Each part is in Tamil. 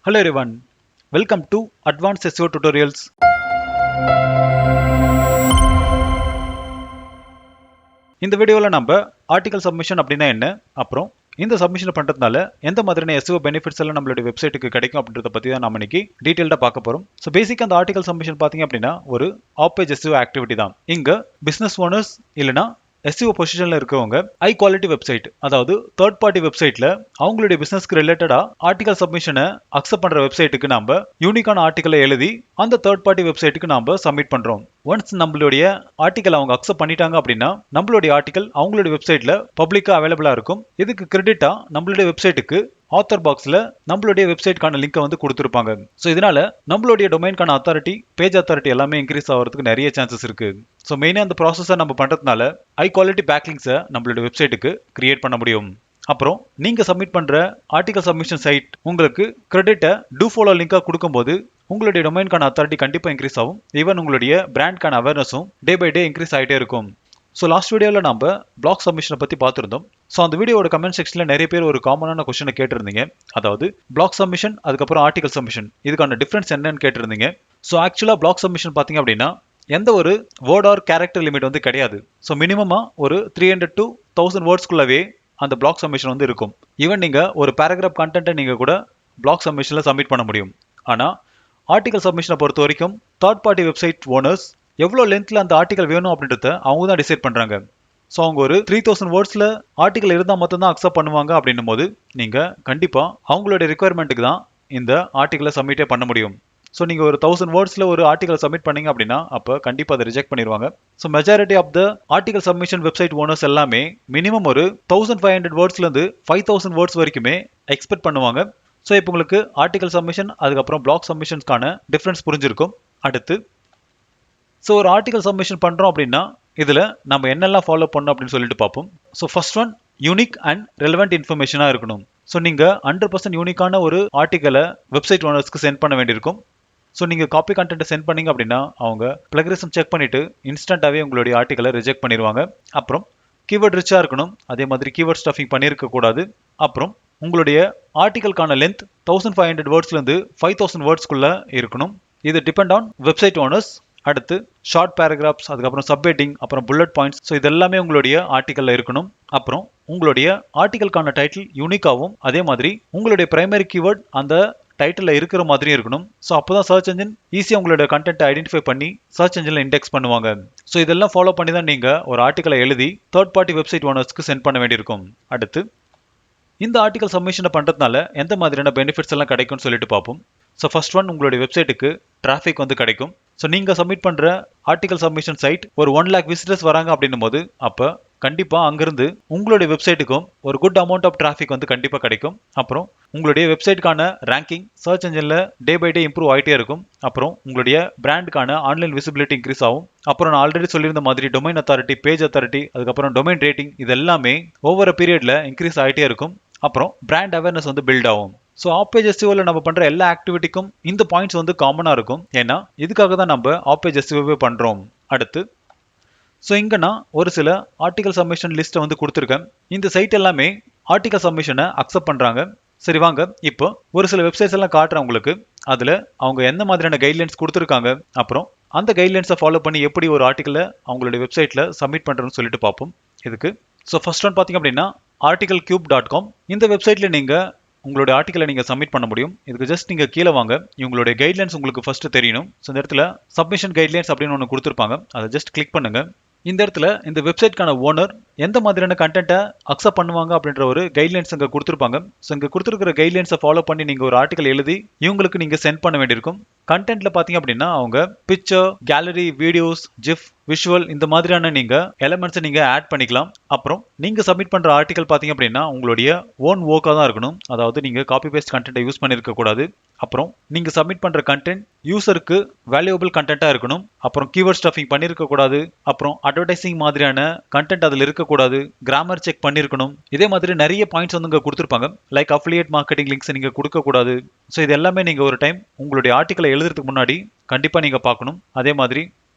Hello everyone, welcome to Advanced SEO Tutorials. இந்த வீடியோவில் நம்ம ஆர்டிகல் சப்மிஷன் அப்படின்னா என்ன, அப்புறம் இந்த சப்மிஷன் பண்ணுறதுனால எந்த மாதிரியான SEO பெனிஃபிட்ஸ் எல்லாம் நம்மளுடைய வெப்சைட்டுக்கு கிடைக்கும் அப்படின்றத பற்றி தான் நம்ம இன்னைக்கு டீட்டெயில்டாக பார்க்க போகிறோம். ஸோ பேசிக்காக அந்த ஆர்டிகல் சப்மிஷன் பார்த்தீங்க அப்படின்னா ஒரு ஆஃப் பேஜ் SEO ஆக்டிவிட்டி தான். இங்கே பிஸ்னஸ் ஓனர்ஸ் இல்லைனா SEO பொசிஷனில் இருக்கவங்க ஹை குவாலிட்டி வெப்சைட், அதாவது தேர்ட் பார்ட்டி வெப்சைட்டில் அவங்களுடைய பிஸ்னஸ்க்கு ரிலேட்டடாக ஆர்டிகல் சப்மிஷனை அக்செப்ட் பண்ணுற வெப்சைட்டுக்கு நம்ம யூனிக்கான ஆர்டிகலை எழுதி அந்த தேர்ட் பார்ட்டி வெப்சைட்டுக்கு நம்ம சப்மிட் பண்ணுறோம். ஒன்ஸ் நம்மளுடைய ஆர்டிகல் அவங்க அக்செப்ட் பண்ணிட்டாங்க அப்படின்னா நம்மளுடைய ஆர்டிகல் அவங்களுடைய வெப்சைட்ல பப்ளிக்கா அவைலபிளா இருக்கும். இதுக்கு கிரெடிட்டா நம்மளுடைய வெப்சைட்டுக்கு ஆத்தர் பாக்ஸ்ல நம்மளுடைய வெப்சைட்கான லிங்கை வந்து கொடுத்துருப்பாங்க. ஸோ இதனால நம்மளுடைய டொமைன்கான அத்தாரிட்டி, பேஜ் அத்தாரிட்டி எல்லாமே இன்க்ரீஸ் ஆகிறதுக்கு நிறைய சான்சஸ் இருக்கு. ஸோ மெயினாக அந்த ப்ராசஸை நம்ம பண்றதுனால ஹை குவாலிட்டி பேக்லிங்ஸை நம்மளுடைய வெப்சைட்டுக்கு கிரியேட் பண்ண முடியும். அப்புறம் நீங்க சப்மிட் பண்ற ஆர்டிகல் சப்மிஷன் சைட் உங்களுக்கு கிரெடிட்டை டூ ஃபாலோ லிங்கா கொடுக்கும்போது உங்களுடைய டொமைன்கான அத்தாரிட்டி கண்டிப்பா இன்க்ரீஸ் ஆகும். ஈவன் உங்களுடைய பிராண்ட்கான அவேர்னஸும் டே பை டே இன்க்ரீஸ் ஆகிட்டே இருக்கும். ஸோ லாஸ்ட் வீடியோவில் நம்ம பிளாக் சப்மிஷனை பற்றி பார்த்துருந்தோம். ஸோ அந்த வீடியோட கமெண்ட் செக்ஷனில் நிறைய பேர் ஒரு காமனான கொஸ்டினை கேட்டிருந்தீங்க. அதாவது பிளாக் சப்மிஷன் அதுக்கப்புறம் ஆர்டிகல் சப்மிஷன் இதுக்கான டிஃபரன்ஸ் என்னன்னு கேட்டிருந்தீங்க. ஸோ ஆக்சுவலாக பிளாக் சப்மிஷன் பார்த்தீங்க அப்படின்னா எந்த ஒரு வேர்ட் ஆர் கேரக்டர் லிமிட் வந்து கிடையாது. ஸோ மினிமமாக ஒரு 300 to 1000 வேர்ட்ஸ்குள்ளவே அந்த பிளாக் சப்மிஷன் வந்து இருக்கும். ஈவன் நீங்கள் ஒரு பேராகிராஃப் கண்டென்ட்டை நீங்கள் கூட பிளாக் சப்மிஷனில் சப்மிட் பண்ண முடியும். ஆனால் ஆர்டிகல் சப்மிஷனை பொறுத்த வரைக்கும் தேர்ட் பார்ட்டி வெப்சைட் ஓனர்ஸ் எவ்வளோ லென்த்தில் அந்த ஆர்டிகல் வேணும் அப்படின்றத அவங்க தான் டிசைட் பண்ணுறாங்க. ஸோ அவங்க ஒரு 3000 வேர்ட்ஸில் ஆர்டிகல் இருந்தால் மட்டும்தான் அக்செப்ட் பண்ணுவாங்க அப்படின்னும் போது நீங்கள் கண்டிப்பாக அவங்களுடைய ரிக்குவயர்மெண்ட்டுக்கு தான் இந்த ஆர்டிகலை சப்மிட்டே பண்ண முடியும். ஸோ நீங்கள் ஒரு 1000 வேர்ட்ஸில் ஒரு ஆர்டிகல் சப்மிட் பண்ணீங்க அப்படின்னா அப்போ கண்டிப்பாக அதை ரிஜெக்ட் பண்ணிடுவாங்க. So majority of the article submission website owners எல்லாமே மினிமம் ஒரு 1500 வேர்ட்ஸ்லேருந்து 5000 வேர்ட்ஸ் வரைக்குமே எக்ஸ்பெக்ட் பண்ணுவாங்க. ஸோ இப்போ உங்களுக்கு ஆர்டிகல் சப்மிஷன் அதுக்கப்புறம் பிளாக் சப்மிஷன்ஸ்க்கான டிஃப்ரென்ஸ் புரிஞ்சிருக்கும். அடுத்து ஸோ ஒரு ஆர்டிகல் சப்மிஷன் பண்ணுறோம் அப்படின்னா இதில் நம்ம என்னெல்லாம் ஃபாலோ பண்ணணும் அப்படின்னு சொல்லிட்டு பார்ப்போம். So first one, unique and relevant இன்ஃபர்மேஷனாக இருக்கணும். ஸோ நீங்கள் 100% யூனிக்கான ஒரு ஆர்டிகலை வெப்சைட் ஓனர்ஸ்க்கு சென்ட் பண்ண வேண்டியிருக்கும். ஸோ நீங்கள் காப்பி கண்டென்ட்டை சென்ட் பண்ணீங்க அப்படின்னா அவங்க பிளகரிசம் செக் பண்ணிவிட்டு இன்ஸ்டண்ட்டாகவே உங்களுடைய ஆர்டிகலை ரிஜெக்ட் பண்ணிடுவாங்க. அப்புறம் கீவேர்ட் ரிச்சாக இருக்கணும். அதே மாதிரி கீவேர்ட் ஸ்டஃபிங் பண்ணியிருக்கக்கூடாது. அப்புறம் உங்களுடைய ஆர்டிகல்கான லென்த் 1500 வேர்ட்ஸ்லேருந்து 5000 வேர்ட்ஸ்குள்ளே இருக்கணும். இது டிபெண்ட் ஆன் வெப்சைட் ஓனர்ஸ். அடுத்து ஷார்ட் பேராகிராஃப்ஸ், அதுக்கப்புறம் சப்ஹெட்டிங், அப்புறம் புல்லட் பாயிண்ட்ஸ். ஸோ இதெல்லாமே உங்களுடைய ஆர்டிகலில் இருக்கணும். அப்புறம் உங்களுடைய ஆர்டிகல்கான டைட்டில் யூனிக்காகவும் அதே மாதிரி உங்களுடைய பிரைமரி கீவேர்ட் அந்த டைட்டிலில் இருக்கிற மாதிரியும் இருக்கணும். ஸோ அப்போ தான் சர்ச் என்ஜின் ஈஸியாக உங்களுடைய கண்டென்ட்டை ஐடென்டிஃபை பண்ணி சர்ச் என்ஜினில் இண்டெக்ஸ் பண்ணுவாங்க. ஸோ இதெல்லாம் ஃபாலோ பண்ணி தான் நீங்கள் ஒரு ஆர்டிகலை எழுதி தேர்ட் பார்ட்டி வெப்சைட் ஓனர்ஸ்க்கு சென்ட் பண்ண வேண்டியிருக்கும். அடுத்து இந்த ஆர்டிகல் சப்மிஷனை பண்ணுறதுனால எந்த மாதிரியான பெனிஃபிட்ஸ் எல்லாம் கிடைக்கும்னு சொல்லிட்டு பார்ப்போம். ஸோ ஃபர்ஸ்ட் ஒன், உங்களுடைய வெப்சைட்டுக்கு டிராஃபிக் வந்து கிடைக்கும். ஸோ நீங்கள் சப்மிட் பண்ணுற ஆர்டிகல் சப்மிஷன் சைட் ஒரு 1 lakh விசிட்டர்ஸ் வராங்க அப்படின்னும் போது அப்போ கண்டிப்பாக அங்கிருந்து உங்களுடைய வெப்சைட்டுக்கும் ஒரு குட் அமௌண்ட் ஆஃப் டிராஃபிக் வந்து கண்டிப்பாக கிடைக்கும். அப்புறம் உங்களுடைய வெப்சைட்டுக்கான ரேங்கிங் சர்ச் என்ஜினில் டே பை டே இம்ப்ரூவ் ஆகிட்டே இருக்கும். அப்புறம் உங்களுடைய பிராண்டுக்கான ஆன்லைன் விசிபிலிட்டி இன்க்ரீஸ் ஆகும். அப்புறம் நான் ஆல்ரெடி சொல்லியிருந்த மாதிரி டொமைன் அத்தாரிட்டி, பேஜ் அத்தாரிட்டி, அதுக்கப்புறம் டொமைன் ரேட்டிங் இது எல்லாமே ஒவ்வொரு பீரியடில் இன்க்ரீஸ் ஆகிட்டே இருக்கும். அப்புறம் பிராண்ட் அவேர்னஸ் வந்து பில்ட் ஆகும். ஸோ ஆஃப் பேஜ் SEOவில் நம்ம பண்ணுற எல்லா ஆக்டிவிட்டிக்கும் இந்த பாயிண்ட்ஸ் வந்து காமனாக இருக்கும். ஏன்னா இதுக்காக தான் நம்ம ஆஃப் பேஜ் SEOவே பண்ணுறோம். அடுத்து ஸோ இங்கே நான் ஒரு சில ஆர்டிகல் சப்மிஷன் லிஸ்ட்டை வந்து கொடுத்துருக்கேன். இந்த சைட் எல்லாமே ஆர்டிகல் சப்மிஷனை அக்செப்ட் பண்ணுறாங்க. சரி வாங்க இப்போ ஒரு சில வெப்சைட்ஸ் எல்லாம் காட்டுறேன் உங்களுக்கு. அதில் அவங்க எந்த மாதிரியான கைட்லைன்ஸ் கொடுத்துருக்காங்க, அப்புறம் அந்த கைட்லைன்ஸை ஃபாலோ பண்ணி எப்படி ஒரு ஆர்டிக்கலை அவங்களுடைய வெப்சைட்டில் சப்மிட் பண்ணுறோன்னு சொல்லிட்டு பார்ப்போம். இதுக்கு ஸோ ஃபர்ஸ்ட் ஒன் பார்த்தீங்க அப்படின்னா articlecube.com. இந்த வெப்சைட்டில் நீங்கள் உங்களுடைய ஆர்டிக்கலை நீங்கள் சப்மிட் பண்ண முடியும். இதுக்கு ஜஸ்ட் நீங்கள் கீழே வாங்க, இவங்களுடைய கைட்லைன்ஸ் உங்களுக்கு ஃபர்ஸ்ட் தெரியணும். ஸோ இந்த இடத்துல சப்மிஷன் கைட்லைன்ஸ் அப்படின்னு ஒன்று கொடுத்துருப்பாங்க, அதை ஜஸ்ட் கிளிக் பண்ணுங்க. இந்த இடத்துல இந்த வெப்சைட்கான ஓனர் எந்த மாதிரியான கண்டென்ட்டை அக்செப்ட் பண்ணுவாங்க அப்படின்ற ஒரு கைட்லைன்ஸ் அங்கே கொடுத்துருப்பாங்க. ஸோ இங்கே கொடுத்துருக்கிற கைட்லைன்ஸை ஃபாலோ பண்ணி நீங்கள் ஒரு ஆர்டிக்கல் எழுதி இவங்களுக்கு நீங்கள் சென்ட் பண்ண வேண்டியிருக்கும். கண்டென்ட்ல பார்த்தீங்க அப்படின்னா அவங்க picture, gallery, videos, GIF, visual இந்த மாதிரியான நீங்கள் எலமெண்ட்ஸை நீங்கள் ஆட் பண்ணிக்கலாம். அப்புறம் நீங்கள் சப்மிட் பண்ணுற ஆர்டிக்கல் பார்த்தீங்க அப்படின்னா உங்களுடைய ஓன் ஒர்க்காக தான் இருக்கணும். அதாவது நீங்கள் காப்பி பேஸ்ட் கண்டென்ட்டை யூஸ் பண்ணியிருக்க கூடாது. அப்புறம் நீங்கள் சப்மிட் பண்ணுற கண்டென்ட் யூசருக்கு வேல்யூபிள் கண்டென்ட்டாக இருக்கணும். அப்புறம் கீவேர்ட் ஸ்டஃபிங் பண்ணியிருக்க கூடாது. அப்புறம் அட்வர்டைசிங் மாதிரியான கண்டென்ட் அதில் இருக்கக்கூடாது. கிராமர் செக் பண்ணியிருக்கணும். இதே மாதிரி நிறைய பாயிண்ட்ஸ் வந்து இங்கே கொடுத்துருப்பாங்க. லைக் அஃபிலியேட் மார்க்கெட்டிங் லிங்க்ஸ் நீங்கள் கொடுக்கக்கூடாது. ஸோ இது எல்லாமே நீங்கள் ஒரு டைம் உங்களுடைய ஆர்டிக்கலை எழுதுறதுக்கு முன்னாடி கண்டிப்பாக நீங்கள் பார்க்கணும். அதே மாதிரி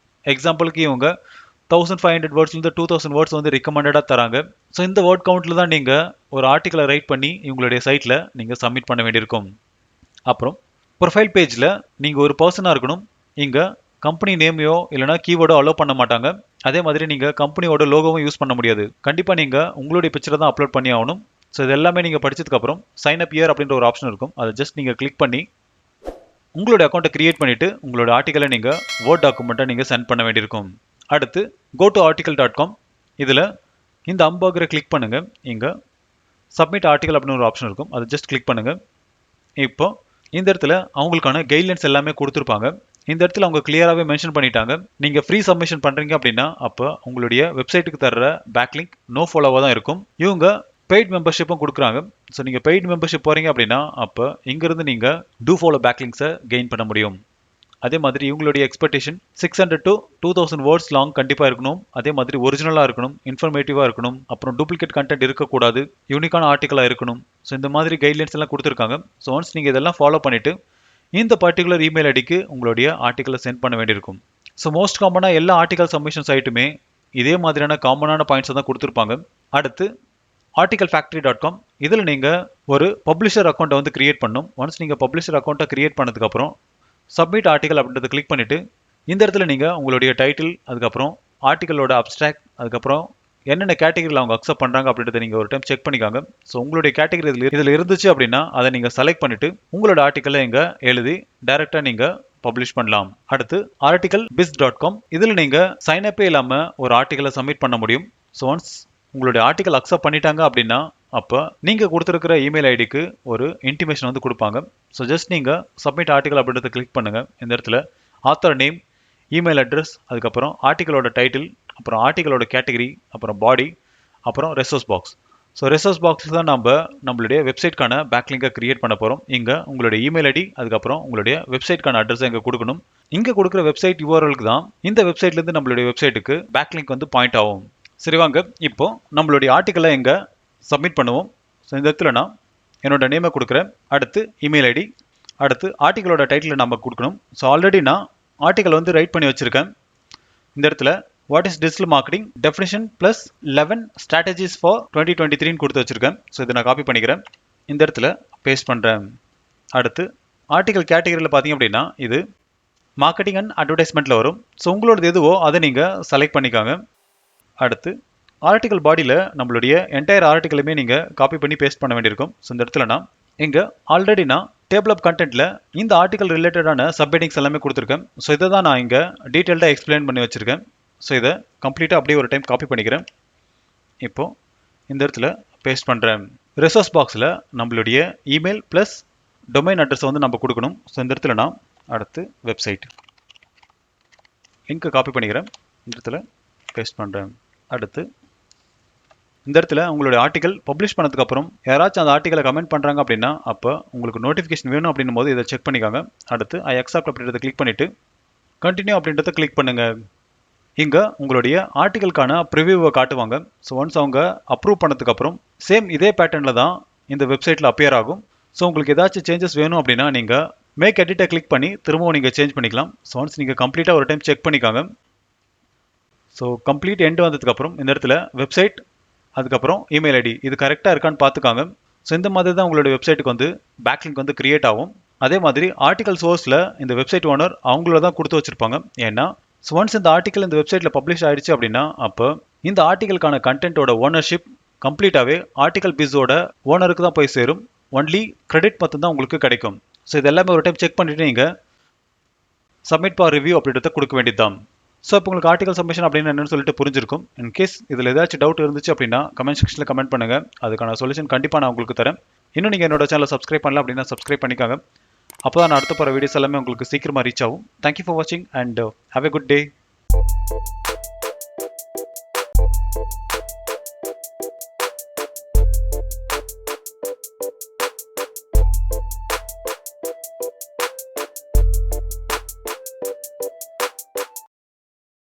எக்ஸாம்பிளுக்கு இவங்க 1500 வேர்ட்ஸ்லேருந்து 2000 வேர்ட்ஸ் வந்து ரிகமெண்டடாக தராங்க. ஸோ இந்த வேர்ட் கவுண்ட்டில் தான் நீங்கள் ஒரு ஆர்டிக்கலை ரைட் பண்ணி இவங்களுடைய சைட்டில் நீங்கள் சப்மிட் பண்ண வேண்டியிருக்கும். அப்புறம் ப்ரொஃபைல் பேஜில் நீங்கள் ஒரு பர்சனாக இருக்கணும். இங்கே கம்பெனி நேமையோ இல்லைனா கீவேர்டோ அலோவ் பண்ண மாட்டாங்க. அதே மாதிரி நீங்கள் கம்பெனியோட லோகோவும் யூஸ் பண்ண முடியாது. கண்டிப்பாக நீங்கள் உங்களுடைய பிக்சரை தான் அப்லோட் பண்ணி ஆகணும். ஸோ இது எல்லாமே நீங்கள் படிச்சதுக்கப்புறம் சைன் அப் இயர் அப்படின்ற ஒரு ஆப்ஷன் இருக்கும். அதை ஜஸ்ட் நீங்கள் கிளிக் பண்ணி உங்களோட அக்கௌண்ட்டை கிரியேட் பண்ணிவிட்டு உங்களோட ஆர்டிக்கலை நீங்கள் வேர்ட் டாக்குமெண்ட்டை நீங்கள் சென்ட் பண்ண வேண்டியிருக்கும். அடுத்து go-to-article.com. இதில் இந்த அம்பர்கரை கிளிக் பண்ணுங்கள். இங்கே சப்மிட் ஆர்டிக்கல் அப்படின்னு ஒரு ஆப்ஷன் இருக்கும். அதை ஜஸ்ட் கிளிக் பண்ணுங்கள். இப்போ இந்த இடத்துல அவங்களுக்கான கைட்லைன்ஸ் எல்லாமே கொடுத்துருப்பாங்க. இந்த இடத்துல அவங்க கிளியராகவே மென்ஷன் பண்ணிட்டாங்க. நீங்கள் ஃப்ரீ சப்மிஷன் பண்ணுறீங்க அப்படின்னா அப்போ உங்களுடைய வெப்சைட்டுக்கு தர்ற பேக்லிங்க் நோ ஃபாலோவாக தான் இருக்கும். இவங்க பெய்ட் மெம்பர்ஷிப்பும் கொடுக்குறாங்க. ஸோ நீங்கள் பெய்ட் மெம்பர்ஷிப் போகிறீங்க அப்படின்னா அப்போ இங்கேருந்து நீங்கள் டூ ஃபாலோ பேக்லிங்ஸை கெயின் பண்ண முடியும். அதே மாதிரி இவங்களுடைய எக்ஸ்பெக்டேஷன் 600 to 2000 வேர்ட்ஸ் லாங் கண்டிப்பாக இருக்கணும். அதே மாதிரி ஒரிஜினலாக இருக்கணும், இன்ஃபர்மேட்டிவாக இருக்கணும், அப்புறம் டூப்ளிகேட் கண்டென்ட் இருக்கக்கூடாது, யூனிக்கான ஆர்டிக்கலாக இருக்கணும். ஸோ இந்த மாதிரி கைட்லைன்ஸ் எல்லாம் கொடுத்துருக்காங்க. ஸோ ஒன்ஸ் நீங்கள் இதெல்லாம் ஃபாலோ பண்ணிவிட்டு இந்த பர்டிகுலர் இமெயில் ஐடிக்கு உங்களுடைய ஆர்டிக்கலை சென்ட் பண்ண வேண்டியிருக்கும். ஸோ மோஸ்ட் காமனாக எல்லா ஆர்டிக்கல் சப்மிஷன் சைட்டுமே இதே மாதிரியான காமனான பாயிண்ட்ஸை தான் கொடுத்துருப்பாங்க. அடுத்து articlefactory.com. இதில் நீங்கள் ஒரு பப்ளிஷர் அக்கௌண்ட்டை வந்து கிரியேட் பண்ணணும். ஒன்ஸ் நீங்கள் பப்ளிஷர் அக்கௌண்ட்டை கிரியேட் பண்ணதுக்கப்புறம் சப்மிட் ஆர்டிக்கல் அப்படின்றத கிளிக் பண்ணிவிட்டு இந்த இடத்துல நீங்கள் உங்களுடைய டைட்டில், அதுக்கப்புறம் ஆர்டிக்கலோட அப்ஸ்ட்ராக்ட், அதுக்கப்புறம் என்னென்ன கேட்டகரியில் அவங்க அக்செப்ட் பண்ணுறாங்க அப்படின்றத நீங்கள் ஒரு டைம் செக் பண்ணிக்காங்க. ஸோ உங்களுடைய கேட்டகரி இதில் இருந்துச்சு அப்படின்னா அதை நீங்கள் செலக்ட் பண்ணிவிட்டு உங்களோட ஆர்டிக்கலை இங்கே எழுதி டைரெக்டாக நீங்கள் பப்ளிஷ் பண்ணலாம். அடுத்து articlebiz.com. இதில் நீங்கள் சைனப்பே இல்லாமல் ஒரு ஆர்டிக்கலை சப்மிட் பண்ண முடியும். ஸோ ஒன்ஸ் உங்களுடைய ஆர்டிக்கல் அக்செப்ட் பண்ணிட்டாங்க அப்படின்னா அப்போ நீங்கள் கொடுத்துருக்கிற இமெயில் ஐடிக்கு ஒரு இன்டிமேஷன் வந்து கொடுப்பாங்க. ஸோ ஜஸ்ட் நீங்கள் சப்மிட் ஆர்டிக்கல் அப்படின்றத கிளிக் பண்ணுங்கள். இந்த இடத்துல ஆத்தர் நேம், இமெயில் அட்ரஸ், அதுக்கப்புறம் ஆர்டிக்கலோட டைட்டில், அப்புறம் ஆர்டிக்கலோட கேட்டகரி, அப்புறம் பாடி, அப்புறம் ரெசோர்ஸ் பாக்ஸ். ஸோ ரெசோர்ஸ் பாக்ஸில் தான் நம்மளுடைய வெப்சைட்கான பேக்லிங்கை கிரியேட் பண்ண போகிறோம். இங்கே உங்களுடைய இமெயில் ஐடி, அதுக்கப்புறம் உங்களுடைய வெப்சைட்கான அட்ரஸை இங்கே கொடுக்கணும். இங்கே கொடுக்குற வெப்சைட் யூஆர்எலுக்கு தான் இந்த வெப்சைட்லேருந்து நம்மளுடைய வெப்சைட்டுக்கு பேக்லிங்க் வந்து பாயிண்ட் ஆகும். சரி வாங்க, இப்போ நம்மளுடைய ஆர்டிக்கலை இங்கே சப்மிட் பண்ணுவோம். ஸோ இந்த இடத்துல நான் என்னோட நேமை கொடுக்குறேன். அடுத்து இமெயில் ஐடி, அடுத்து ஆர்டிக்கலோட டைட்டில் நம்ம கொடுக்கணும். ஸோ ஆல்ரெடி நான் ஆர்டிக்கல் வந்து ரைட் பண்ணி வச்சுருக்கேன். இந்த இடத்துல what is digital marketing definition plus 11 strategies for 2023 கொடுத்து வச்சுருக்கேன். ஸோ இதை நான் காப்பி பண்ணிக்கிறேன். இந்த இடத்துல பேஸ்ட் பண்ணுறேன். அடுத்து ஆர்டிக்கல் கேட்டகரியில் பார்த்தீங்க அப்படின்னா இது மார்க்கெட்டிங் அண்ட் அட்வர்டைஸ்மெண்ட்டில் வரும். ஸோ உங்களோடது எதுவோ அதை நீங்கள் செலக்ட் பண்ணிக்காங்க. அடுத்து ஆர்டிக்கல் பாடியில் நம்மளுடைய என்டையர் ஆர்டிக்கலுமே நீங்கள் காப்பி பண்ணி பேஸ்ட் பண்ண வேண்டியிருக்கும். ஸோ இந்த இடத்துல நான் இங்கே ஆல்ரெடி நான் டேபிள் ஆஃப் கண்டென்ட்டில் இந்த ஆர்டிக்கல் ரிலேட்டடான சப்ஹெட்டிங்ஸ் எல்லாமே கொடுத்துருக்கேன். ஸோ இதை தான் நான் இங்கே டீட்டெயில்டாக எக்ஸ்பிளைன் பண்ணி வச்சுருக்கேன். ஸோ இதை கம்ப்ளீட்டாக அப்படியே ஒரு டைம் காப்பி பண்ணிக்கிறேன். இப்போது இந்த இடத்துல பேஸ்ட் பண்ணுறேன். ரிசோர்ஸ் பாக்ஸில் நம்மளுடைய இமெயில் ப்ளஸ் டொமைன் அட்ரஸை வந்து நம்ம கொடுக்கணும். ஸோ இந்த இடத்துல நான் அடுத்து வெப்சைட் லிங்க்கை காப்பி பண்ணிக்கிறேன். இந்த இடத்துல பேஸ்ட் பண்ணுறேன். அடுத்து இந்த இடத்துல உங்களுடைய ஆர்டிக்கல் பப்ளிஷ் பண்ணதுக்கப்புறம் யாராச்சும் அந்த ஆர்டிக்கலை கமெண்ட் பண்ணுறாங்க அப்படின்னா அப்போ உங்களுக்கு நோட்டிஃபிகேஷன் வேணும் அப்படின்னும் போது இதை செக் பண்ணிக்காங்க. அடுத்து ஐ அக்செப்ட் அப்படின்றத கிளிக் பண்ணிவிட்டு கண்டினியூ அப்படின்றத கிளிக் பண்ணுங்கள். இங்கே உங்களுடைய ஆர்டிக்கலுக்கான ப்ரிவியூவை காட்டுவாங்க. ஸோ ஒன்ஸ் அவங்க அப்ரூவ் பண்ணதுக்கப்புறம் சேம் இதே பேட்டர்னில் தான் இந்த வெப்சைட்டில் அப்பியர் ஆகும். ஸோ உங்களுக்கு ஏதாச்சும் சேஞ்சஸ் வேணும் அப்படின்னா நீங்கள் மேக் எடிட்டை கிளிக் பண்ணி திரும்பவும் நீங்கள் சேஞ்ச் பண்ணிக்கலாம். ஸோ ஒன்ஸ் நீங்கள் கம்ப்ளீட்டாக ஒரு டைம் செக் பண்ணிக்காங்க. ஸோ கம்ப்ளீட் எண்டு வந்ததுக்கப்புறம் இந்த இடத்துல வெப்சைட், அதுக்கப்புறம் இமெயில் ஐடி இது கரெக்டாக இருக்கான்னு பார்த்துக்காங்க. ஸோ இந்த மாதிரி தான் உங்களுடைய வெப்சைட்டுக்கு வந்து பேக்லிங்க் வந்து கிரியேட் ஆகும். அதே மாதிரி ஆர்டிக்கல் சோர்ஸில் இந்த வெப்சைட் ஓனர் அவங்கள தான் கொடுத்து வச்சுருப்பாங்க. ஏன்னா ஸோ ஒன்ஸ் இந்த ஆர்டிக்கல் இந்த வெப்சைட்டில் பப்ளிஷ் ஆகிடுச்சு அப்படின்னா அப்போ இந்த ஆர்டிக்கலுக்கான கண்டென்ட்டோட ஓனர்ஷிப் கம்ப்ளீட்டாகவே ஆர்டிக்கல் பிஸோட ஓனருக்கு தான் போய் சேரும். ஒன்லி கிரெடிட் மட்டும்தான் உங்களுக்கு கிடைக்கும். ஸோ இது எல்லாமே ஒரு டைம் செக் பண்ணிவிட்டு நீங்கள் சப்மிட் ஃபார் ரிவ்யூ அப்படின்றத கொடுக்க வேண்டியது தான். ஸோ இப்போ உங்களுக்கு ஆர்டிக்கல் சப்மிஷன் அப்படின்னு என்னன்னு சொல்லிட்டு புரிஞ்சிருக்கும். இன்கேஸ் இதில் ஏதாச்சும் டவுட் இருந்துச்சு அப்படின்னா கமெண்ட் செக்ஷனில் கமெண்ட் பண்ணுங்கள். அதுக்கான சொல்யூஷன் கண்டிப்பாக நான் உங்களுக்கு தரேன். இன்னும் நீங்கள் என்னோட சேனலை சப்ஸ்கிரைப் பண்ணல அப்படின்னா சப்ஸ்கிரைப் பண்ணிக்காங்க. அப்போ தான் நான் அடுத்த போகிற வீடியோஸ் எல்லாமே உங்களுக்கு சீக்கிரமாக ரீச் ஆகும். தேங்க்யூ ஃபார் வாட்சிங் and have a good day.